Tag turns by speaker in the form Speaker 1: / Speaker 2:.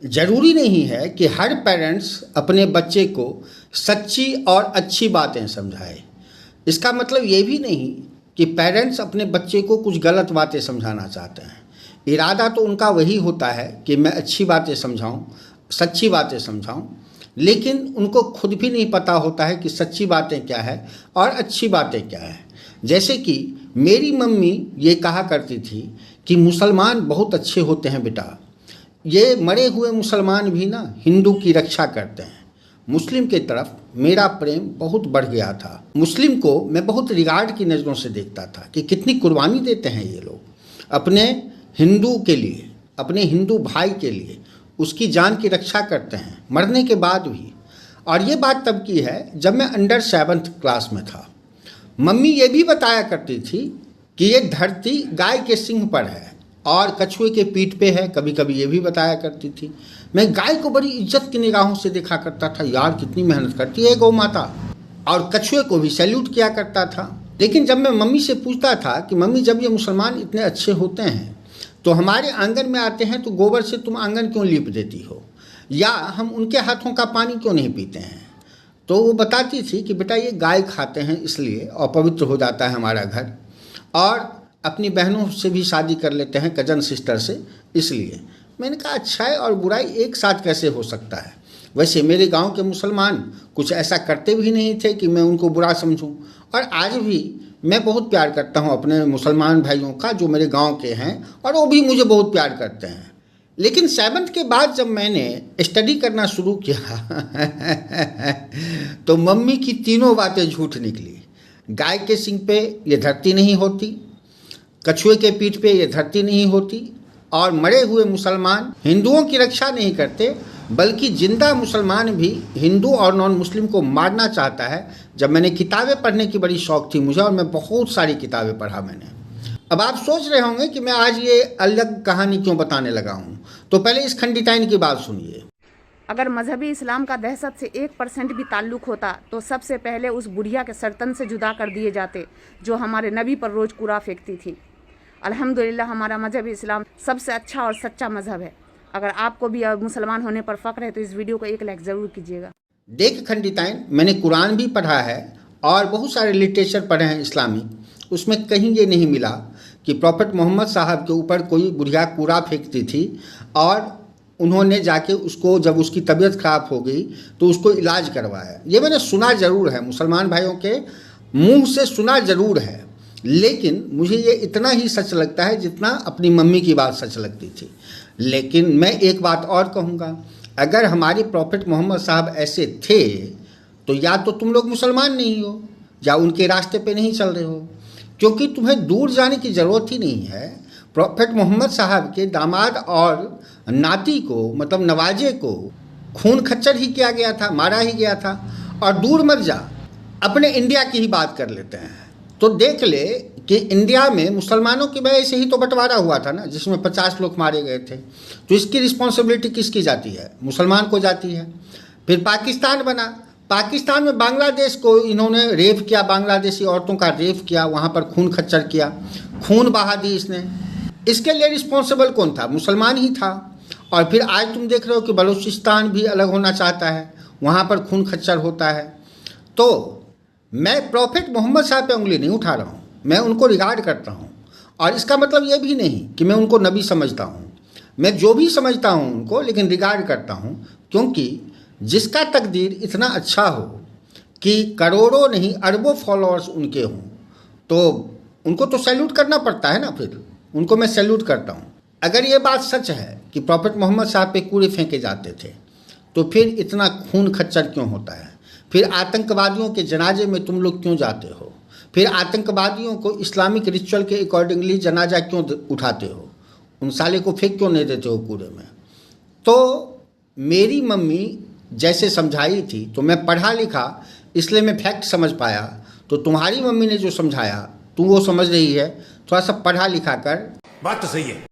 Speaker 1: ज़रूरी नहीं है कि हर पेरेंट्स अपने बच्चे को सच्ची और अच्छी बातें समझाए। इसका मतलब ये भी नहीं कि पेरेंट्स अपने बच्चे को कुछ गलत बातें समझाना चाहते हैं। इरादा तो उनका वही होता है कि मैं अच्छी बातें समझाऊं, सच्ची बातें समझाऊं, लेकिन उनको खुद भी नहीं पता होता है कि सच्ची बातें क्या है और अच्छी बातें क्या है। जैसे कि मेरी मम्मी ये कहा करती थी कि मुसलमान बहुत अच्छे होते हैं बेटा, ये मरे हुए मुसलमान भी ना हिंदू की रक्षा करते हैं। मुस्लिम की तरफ मेरा प्रेम बहुत बढ़ गया था। मुस्लिम को मैं बहुत रिगार्ड की नज़रों से देखता था कि कितनी कुर्बानी देते हैं ये लोग अपने हिंदू के लिए, अपने हिंदू भाई के लिए उसकी जान की रक्षा करते हैं मरने के बाद भी। और ये बात तब की है जब मैं अंडर 7th क्लास में था। मम्मी ये भी बताया करती थी कि ये धरती गाय के सिंग पर है और कछुए के पीठ पे है, कभी कभी ये भी बताया करती थी। मैं गाय को बड़ी इज्जत की निगाहों से देखा करता था, यार कितनी मेहनत करती है गौ माता, और कछुए को भी सैल्यूट किया करता था। लेकिन जब मैं मम्मी से पूछता था कि मम्मी जब ये मुसलमान इतने अच्छे होते हैं तो हमारे आंगन में आते हैं तो गोबर से तुम आंगन क्यों लीप देती हो, या हम उनके हाथों का पानी क्यों नहीं पीते हैं, तो वो बताती थी कि बेटा ये गाय खाते हैं इसलिए, और पवित्र हो जाता है हमारा घर, और अपनी बहनों से भी शादी कर लेते हैं, कजन सिस्टर से, इसलिए। मैंने कहा अच्छाई और बुराई एक साथ कैसे हो सकता है। वैसे मेरे गांव के मुसलमान कुछ ऐसा करते भी नहीं थे कि मैं उनको बुरा समझूं, और आज भी मैं बहुत प्यार करता हूं अपने मुसलमान भाइयों का जो मेरे गांव के हैं, और वो भी मुझे बहुत प्यार करते हैं। लेकिन 7th के बाद जब मैंने स्टडी करना शुरू किया तो मम्मी की तीनों बातें झूठ निकली। गाय के सिंग पे ये धरती नहीं होती, कछुए के पीठ पे ये धरती नहीं होती, और मरे हुए मुसलमान हिंदुओं की रक्षा नहीं करते, बल्कि जिंदा मुसलमान भी हिंदू और नॉन मुस्लिम को मारना चाहता है। जब मैंने किताबें पढ़ने की बड़ी शौक थी मुझे, और मैं बहुत सारी किताबें पढ़ा मैंने। अब आप सोच रहे होंगे कि मैं आज ये अलग कहानी क्यों बताने लगा हूँ, तो पहले इस खंडिताइन की बात सुनिए।
Speaker 2: अगर मजहबी इस्लाम का दहशत से 1% भी ताल्लुक होता तो सबसे पहले उस बुढ़िया के सर्तन से जुदा कर दिए जाते जो हमारे नबी पर रोज़ कूड़ा फेंकती थी। अल्हम्दुलिल्लाह हमारा मजहबी इस्लाम सबसे अच्छा और सच्चा मजहब है। अगर आपको भी मुसलमान होने पर फ़ख्र है तो इस वीडियो को 1 लाइक ज़रूर कीजिएगा।
Speaker 1: देख खंडिताइन, मैंने कुरान भी पढ़ा है और बहुत सारे लिटरेचर पढ़े हैं इस्लामी, उसमें कहीं ये नहीं मिला कि प्रॉफेट मोहम्मद साहब के ऊपर कोई बुढ़िया कूड़ा फेंकती थी और उन्होंने जाके उसको, जब उसकी तबीयत खराब हो गई तो उसको इलाज करवाया। ये मैंने सुना ज़रूर है, मुसलमान भाइयों के मुंह से सुना ज़रूर है, लेकिन मुझे ये इतना ही सच लगता है जितना अपनी मम्मी की बात सच लगती थी। लेकिन मैं एक बात और कहूँगा, अगर हमारे प्रॉफेट मोहम्मद साहब ऐसे थे तो या तो तुम लोग मुसलमान नहीं हो या उनके रास्ते पे नहीं चल रहे हो, क्योंकि तुम्हें दूर जाने की ज़रूरत ही नहीं है। प्रॉफेट मोहम्मद साहब के दामाद और नाती को, मतलब नवाजे को, खून खच्चर ही किया गया था, मारा ही गया था। और दूर मत जा, अपने इंडिया की ही बात कर लेते हैं तो देख ले कि इंडिया में मुसलमानों की वजह से ही तो बंटवारा हुआ था ना, जिसमें 50 लोग मारे गए थे। तो इसकी रिस्पॉन्सिबिलिटी किसकी जाती है? मुसलमान को जाती है। फिर पाकिस्तान बना, पाकिस्तान में बांग्लादेश को इन्होंने रेप किया, बांग्लादेशी औरतों का रेप किया, वहाँ पर खून खच्चर किया, खून बहा दी इसने। इसके लिए रिस्पॉन्सिबल कौन था? मुसलमान ही था। और फिर आज तुम देख रहे हो कि बलूचिस्तान भी अलग होना चाहता है, वहाँ पर खून खच्चर होता है। तो मैं प्रॉफेट मोहम्मद साहब पे उंगली नहीं उठा रहा हूँ, मैं उनको रिगार्ड करता हूँ, और इसका मतलब ये भी नहीं कि मैं उनको नबी समझता हूँ। मैं जो भी समझता हूँ उनको, लेकिन रिगार्ड करता हूँ, क्योंकि जिसका तकदीर इतना अच्छा हो कि करोड़ों नहीं अरबों फॉलोअर्स उनके हों, तो उनको तो सैल्यूट करना पड़ता है ना। फिर उनको मैं सैल्यूट करता हूँ। अगर ये बात सच है कि प्रॉफेट मोहम्मद साहब पे कूड़े फेंके जाते थे, तो फिर इतना खून खच्चर क्यों होता है? फिर आतंकवादियों के जनाजे में तुम लोग क्यों जाते हो? फिर आतंकवादियों को इस्लामिक रिचुअल के अकॉर्डिंगली जनाजा क्यों उठाते हो? उन साले को फेंक क्यों नहीं देते हो कूड़े में? तो मेरी मम्मी जैसे समझाई थी तो मैं पढ़ा लिखा, इसलिए मैं फैक्ट समझ पाया। तो तुम्हारी मम्मी ने जो समझाया तुम वो समझ रही है, थोड़ा सा पढ़ा लिखा कर।
Speaker 3: बात तो सही है।